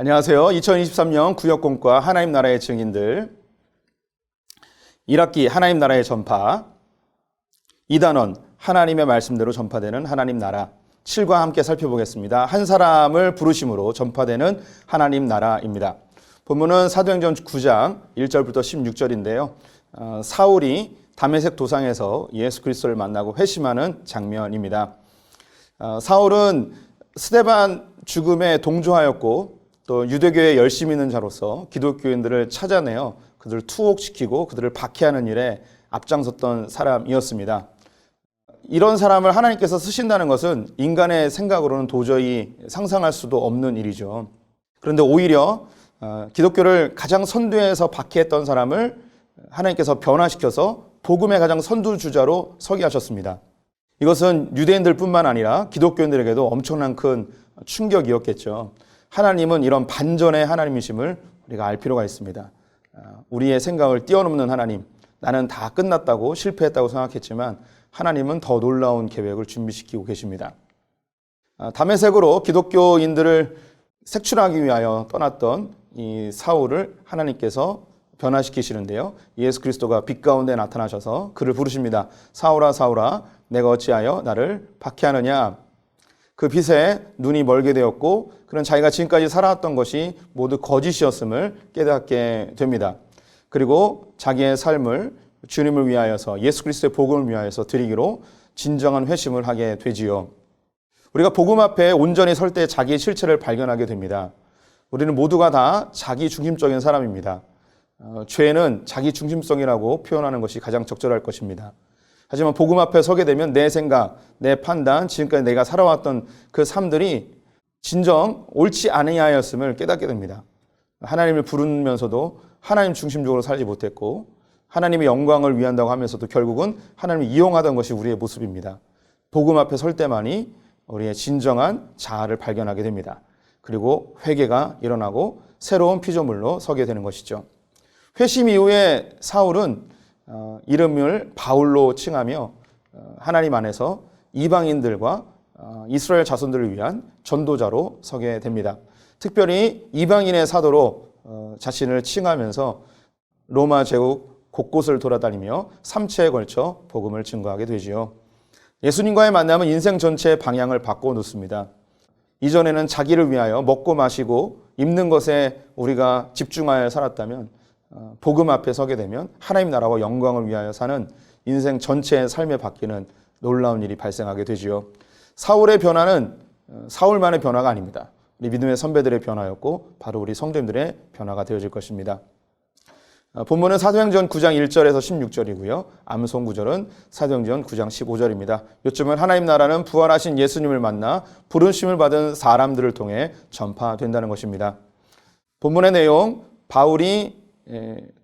안녕하세요. 2023년 구역공과 하나님 나라의 증인들 1학기 하나님 나라의 전파 2단원 하나님의 말씀대로 전파되는 하나님 나라 7과 함께 살펴보겠습니다. 한 사람을 부르심으로 전파되는 하나님 나라입니다. 본문은 사도행전 9장 1절부터 16절인데요. 사울이 다메섹 도상에서 예수 그리스도를 만나고 회심하는 장면입니다. 사울은 스데반 죽음에 동조하였고 또 유대교에 열심히 있는 자로서 기독교인들을 찾아내어 그들을 투옥시키고 그들을 박해하는 일에 앞장섰던 사람이었습니다. 이런 사람을 하나님께서 쓰신다는 것은 인간의 생각으로는 도저히 상상할 수도 없는 일이죠. 그런데 오히려 기독교를 가장 선두에서 박해했던 사람을 하나님께서 변화시켜서 복음의 가장 선두주자로 서게 하셨습니다. 이것은 유대인들 뿐만 아니라 기독교인들에게도 엄청난 큰 충격이었겠죠. 하나님은 이런 반전의 하나님이심을 우리가 알 필요가 있습니다. 우리의 생각을 뛰어넘는 하나님, 나는 다 끝났다고 실패했다고 생각했지만 하나님은 더 놀라운 계획을 준비시키고 계십니다. 다메섹으로 기독교인들을 색출하기 위하여 떠났던 이 사울을 하나님께서 변화시키시는데요. 예수 그리스도가 빛 가운데 나타나셔서 그를 부르십니다. 사울아 사울아 내가 어찌하여 나를 박해하느냐. 그 빛에 눈이 멀게 되었고 그런 자기가 지금까지 살아왔던 것이 모두 거짓이었음을 깨닫게 됩니다. 그리고 자기의 삶을 주님을 위하여서 예수 그리스도의 복음을 위하여서 드리기로 진정한 회심을 하게 되지요. 우리가 복음 앞에 온전히 설 때 자기의 실체를 발견하게 됩니다. 우리는 모두가 다 자기 중심적인 사람입니다. 죄는 자기 중심성이라고 표현하는 것이 가장 적절할 것입니다. 하지만 복음 앞에 서게 되면 내 생각, 내 판단, 지금까지 내가 살아왔던 그 삶들이 진정 옳지 아니하였음을 깨닫게 됩니다. 하나님을 부르면서도 하나님 중심적으로 살지 못했고 하나님의 영광을 위한다고 하면서도 결국은 하나님을 이용하던 것이 우리의 모습입니다. 복음 앞에 설 때만이 우리의 진정한 자아를 발견하게 됩니다. 그리고 회개가 일어나고 새로운 피조물로 서게 되는 것이죠. 회심 이후에 사울은 이름을 바울로 칭하며 하나님 안에서 이방인들과 이스라엘 자손들을 위한 전도자로 서게 됩니다. 특별히 이방인의 사도로 자신을 칭하면서 로마 제국 곳곳을 돌아다니며 3차에 걸쳐 복음을 증거하게 되지요. 예수님과의 만남은 인생 전체의 방향을 바꿔놓습니다. 이전에는 자기를 위하여 먹고 마시고 입는 것에 우리가 집중하여 살았다면 복음 앞에 서게 되면 하나님 나라와 영광을 위하여 사는 인생 전체의 삶에 바뀌는 놀라운 일이 발생하게 되지요. 사울의 변화는 사울만의 변화가 아닙니다. 우리 믿음의 선배들의 변화였고 바로 우리 성도님들의 변화가 되어질 것입니다. 본문은 사도행전 9장 1절에서 16절이고요. 암송 구절은 사도행전 9장 15절입니다. 요즘은 하나님 나라는 부활하신 예수님을 만나 부르심을 받은 사람들을 통해 전파된다는 것입니다. 본문의 내용, 바울이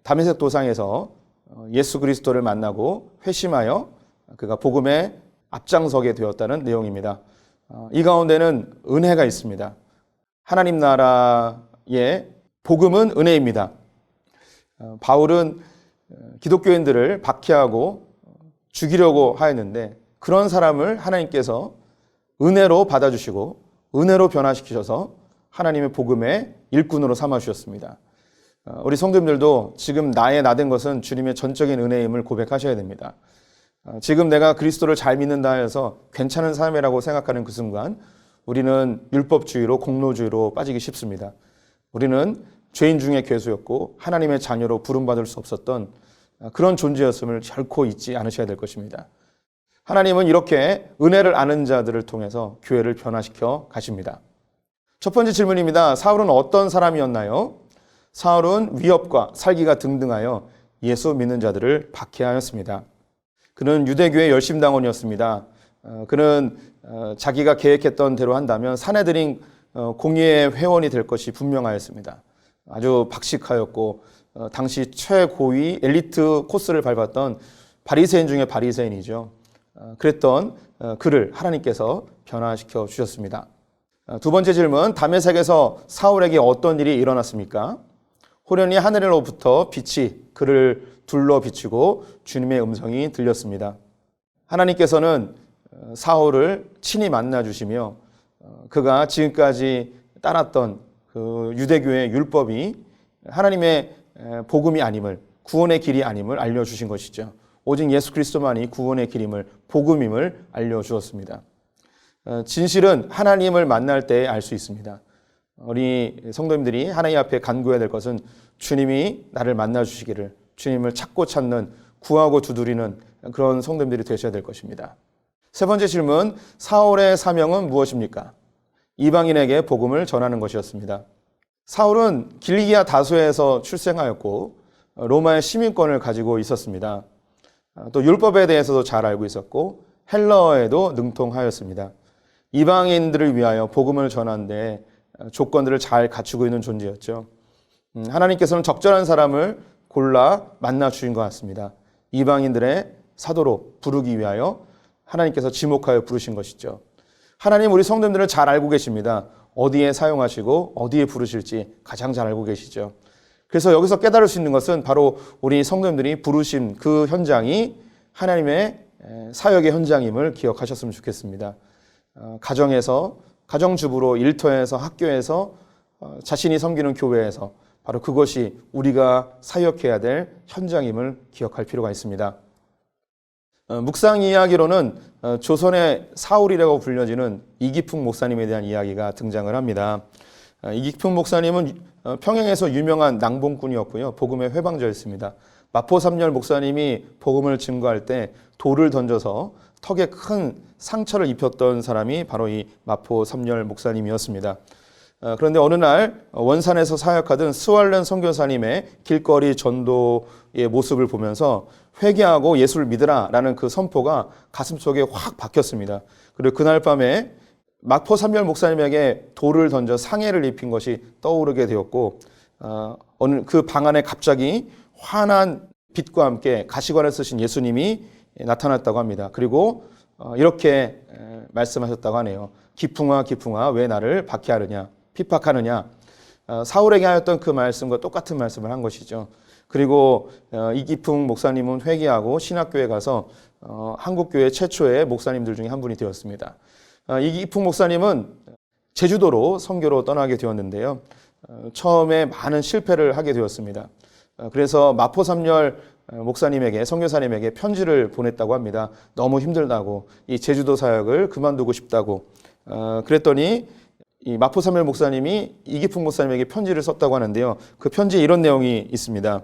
다메섹 도상에서 예수 그리스도를 만나고 회심하여 그가 복음에 앞장서게 되었다는 내용입니다. 이 가운데는 은혜가 있습니다. 하나님 나라의 복음은 은혜입니다. 바울은 기독교인들을 박해하고 죽이려고 하였는데 그런 사람을 하나님께서 은혜로 받아주시고 은혜로 변화시키셔서 하나님의 복음의 일꾼으로 삼아주셨습니다. 우리 성도님들도 지금 나의 나된 것은 주님의 전적인 은혜임을 고백하셔야 됩니다. 지금 내가 그리스도를 잘 믿는다 해서 괜찮은 삶이라고 생각하는 그 순간 우리는 율법주의로 공로주의로 빠지기 쉽습니다. 우리는 죄인 중에 괴수였고 하나님의 자녀로 부름받을 수 없었던 그런 존재였음을 결코 잊지 않으셔야 될 것입니다. 하나님은 이렇게 은혜를 아는 자들을 통해서 교회를 변화시켜 가십니다. 첫 번째 질문입니다. 사울은 어떤 사람이었나요? 사울은 위협과 살기가 등등하여 예수 믿는 자들을 박해하였습니다. 그는 유대교의 열심당원이었습니다. 그는 자기가 계획했던 대로 한다면 사내들인 공의의 회원이 될 것이 분명하였습니다. 아주 박식하였고 당시 최고위 엘리트 코스를 밟았던 바리새인 중에 바리새인이죠. 그랬던 그를 하나님께서 변화시켜 주셨습니다. 두 번째 질문, 다메섹에서 사울에게 어떤 일이 일어났습니까? 호련히 하늘로부터 빛이 그를 둘러 비추고 주님의 음성이 들렸습니다. 하나님께서는 사울을 친히 만나 주시며 그가 지금까지 따랐던 그 유대교의 율법이 하나님의 복음이 아님을, 구원의 길이 아님을 알려주신 것이죠. 오직 예수 그리스도만이 구원의 길임을, 복음임을 알려주었습니다. 진실은 하나님을 만날 때에 알 수 있습니다. 우리 성도님들이 하나님 앞에 간구해야 될 것은 주님이 나를 만나주시기를, 주님을 찾고 찾는, 구하고 두드리는 그런 성도님들이 되셔야 될 것입니다. 세 번째 질문, 사울의 사명은 무엇입니까? 이방인에게 복음을 전하는 것이었습니다. 사울은 길리기아 다소에서 출생하였고 로마의 시민권을 가지고 있었습니다. 또 율법에 대해서도 잘 알고 있었고 헬라어에도 능통하였습니다. 이방인들을 위하여 복음을 전하는데 조건들을 잘 갖추고 있는 존재였죠. 하나님께서는 적절한 사람을 골라 만나 주신 것 같습니다. 이방인들의 사도로 부르기 위하여 하나님께서 지목하여 부르신 것이죠. 하나님 우리 성도님들은 잘 알고 계십니다. 어디에 사용하시고 어디에 부르실지 가장 잘 알고 계시죠. 그래서 여기서 깨달을 수 있는 것은 바로 우리 성도님들이 부르신 그 현장이 하나님의 사역의 현장임을 기억하셨으면 좋겠습니다. 가정에서, 가정주부로, 일터에서, 학교에서, 자신이 섬기는 교회에서 바로 그것이 우리가 사역해야 될 현장임을 기억할 필요가 있습니다. 묵상 이야기로는 조선의 사울이라고 불려지는 이기풍 목사님에 대한 이야기가 등장을 합니다. 이기풍 목사님은 평양에서 유명한 낭봉꾼이었고요. 복음의 회방자였습니다. 마포삼열 목사님이 복음을 증거할 때 돌을 던져서 턱에 큰 상처를 입혔던 사람이 바로 이 마포삼열 목사님이었습니다. 그런데 어느 날 원산에서 사역하던 스왈렌 선교사님의 길거리 전도의 모습을 보면서 회개하고 예수를 믿으라 라는 그 선포가 가슴속에 확 박혔습니다. 그리고 그날 밤에 마포삼열 목사님에게 돌을 던져 상해를 입힌 것이 떠오르게 되었고 어느 그 방 안에 갑자기 환한 빛과 함께 가시관을 쓰신 예수님이 나타났다고 합니다. 그리고 이렇게 말씀하셨다고 하네요. 기풍아 기풍아 왜 나를 박해하느냐 핍박하느냐. 사울에게 하였던 그 말씀과 똑같은 말씀을 한 것이죠. 그리고 이기풍 목사님은 회개하고 신학교에 가서 한국교회 최초의 목사님들 중에 한 분이 되었습니다. 이기풍 목사님은 제주도로 선교로 떠나게 되었는데요. 처음에 많은 실패를 하게 되었습니다. 그래서 마포삼열 목사님에게, 선교사님에게 편지를 보냈다고 합니다. 너무 힘들다고, 이 제주도 사역을 그만두고 싶다고. 그랬더니 이 마포삼열 목사님이 이기풍 목사님에게 편지를 썼다고 하는데요. 그 편지에 이런 내용이 있습니다.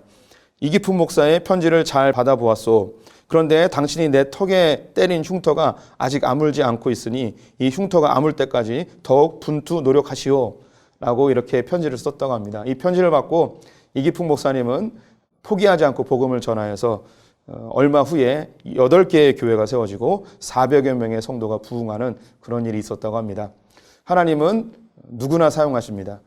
이기풍 목사의 편지를 잘 받아보았소. 그런데 당신이 내 턱에 때린 흉터가 아직 아물지 않고 있으니 이 흉터가 아물 때까지 더욱 분투 노력하시오. 라고 이렇게 편지를 썼다고 합니다. 이 편지를 받고 이기풍 목사님은 포기하지 않고 복음을 전하여서 얼마 후에 8개의 교회가 세워지고 400여 명의 성도가 부흥하는 그런 일이 있었다고 합니다. 하나님은 누구나 사용하십니다.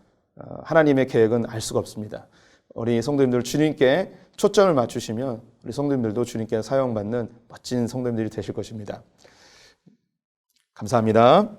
하나님의 계획은 알 수가 없습니다. 우리 성도님들 주님께 초점을 맞추시면 우리 성도님들도 주님께 사용받는 멋진 성도님들이 되실 것입니다. 감사합니다.